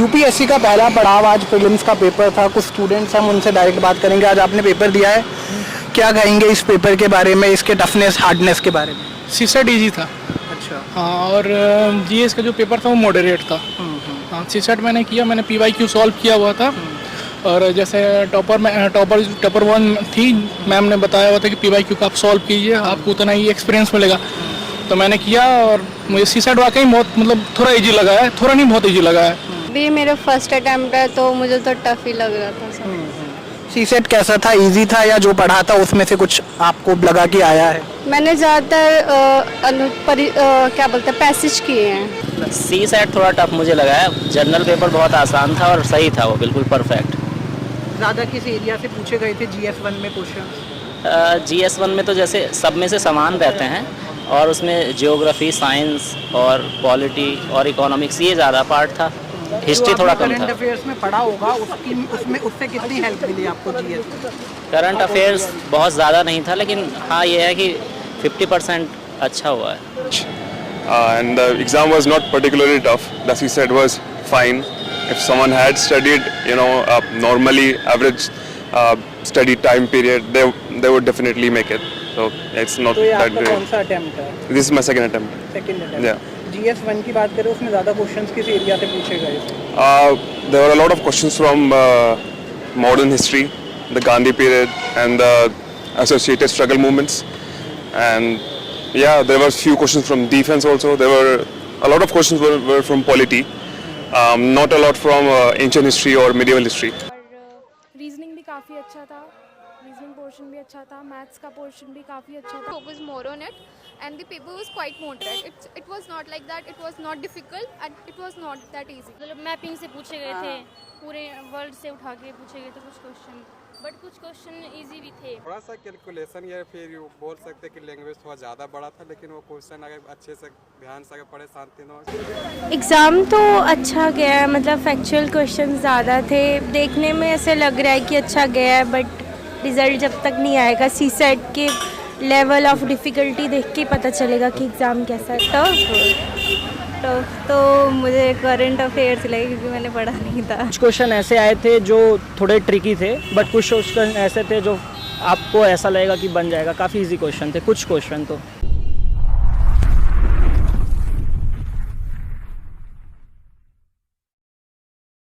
UPSC का पहला पड़ाव आज प्रीलिम्स का पेपर था। कुछ स्टूडेंट्स हम उनसे डायरेक्ट बात करेंगे। आज आपने पेपर दिया है, क्या कहेंगे इस पेपर के बारे में, इसके टफनेस हार्डनेस के बारे में? सीसेट इजी था। अच्छा। हाँ, और जीएस का जो पेपर था वो मॉडरेट था। हाँ, सीसेट मैंने किया, मैंने पीवाईक्यू सॉल्व किया हुआ था। और जैसे टॉपर वन थी, मैम ने बताया हुआ था कि पीवाईक्यू का आप सॉल्व कीजिए, आपको उतना ही एक्सपीरियंस मिलेगा। तो मैंने किया और मुझे सीसेट वाकई बहुत मतलब थोड़ा इजी लगा है, थोड़ा नहीं बहुत इजी लगा है। भी मेरा फर्स्ट अटेम्प्ट है तो मुझे तो टफ ही लग रहा था सब। सीसेट कैसा था, इजी था या जो पढ़ा था उसमें से कुछ आपको लगा कि आया है? मैंने ज़्यादातर क्या बोलते हैं पैसेज किए हैं। सी सेट थोड़ा टफ मुझे लगा है। जनरल पेपर बहुत आसान था और सही था, वो बिल्कुल परफेक्ट। ज़्यादा किस एरिया से पूछे गए थे GS1 में क्वेश्चन? GS1 में तो जैसे सब में से समान रहते हैं और उसमें जियोग्राफी, साइंस और पॉलिटी और इकोनॉमिक्स ये ज़्यादा पार्ट था। हिस्ट्री थोड़ा कम था। करंट अफेयर्स में पढ़ा होगा, उससे कितनी हेल्प मिली आपको GS? करंट अफेयर्स बहुत ज़्यादा नहीं था, लेकिन हाँ ये है कि 50% अच्छा हुआ है। And the exam was not particularly tough. The CSET was fine. If someone had studied, normally average study time period, they would definitely make it. So it's not तो ये that आपका great. कौन सा अटेम्प्ट है? This is my second attempt. Second attempt. Yeah. GS1 की बात करें, उसमें ज़्यादा क्वेश्चंस किस एरिया से पूछे गए थे? There were a lot of questions from modern history, the Gandhi period, and the associated struggle movements. And yeah, there were few questions from defense also. There were a lot of questions were from polity, not a lot from ancient history or medieval history. और reasoning भी काफ़ी अच्छा था, reasoning portion भी अच्छा था, maths का portion भी काफ़ी अच्छा था। Focus more on it, and the paper was quite moderate. It was not like that. It was not difficult, and it was not that easy. मतलब मैपिंग से पूछे गए थे, पूरे वर्ल्ड से उठा के पूछे गए थे कुछ क्वेश्चन, बट कुछ क्वेश्चन इजी भी थे। थोड़ा सा कैलकुलेशन या फिर बोल सकते कि लैंग्वेज थोड़ा ज़्यादा बड़ा था, लेकिन वो क्वेश्चन अगर अच्छे से ध्यान से अगर पढ़े शांति न। एग्ज़ाम तो अच्छा गया है, मतलब फैक्चुअल क्वेश्चन ज़्यादा थे, देखने में ऐसे लग रहा है कि अच्छा गया है, बट रिज़ल्ट जब तक नहीं आएगा सीसेट के लेवल ऑफ डिफ़िकल्टी देख के पता चलेगा कि एग्ज़ाम कैसा है। टफ तो मुझे करंट अफेयर्स लगे क्योंकि मैंने पढ़ा नहीं था। कुछ क्वेश्चन ऐसे आए थे जो थोड़े ट्रिकी थे, बट कुछ क्वेश्चन ऐसे थे जो आपको ऐसा लगेगा कि बन जाएगा। काफ़ी इजी क्वेश्चन थे कुछ क्वेश्चन तो।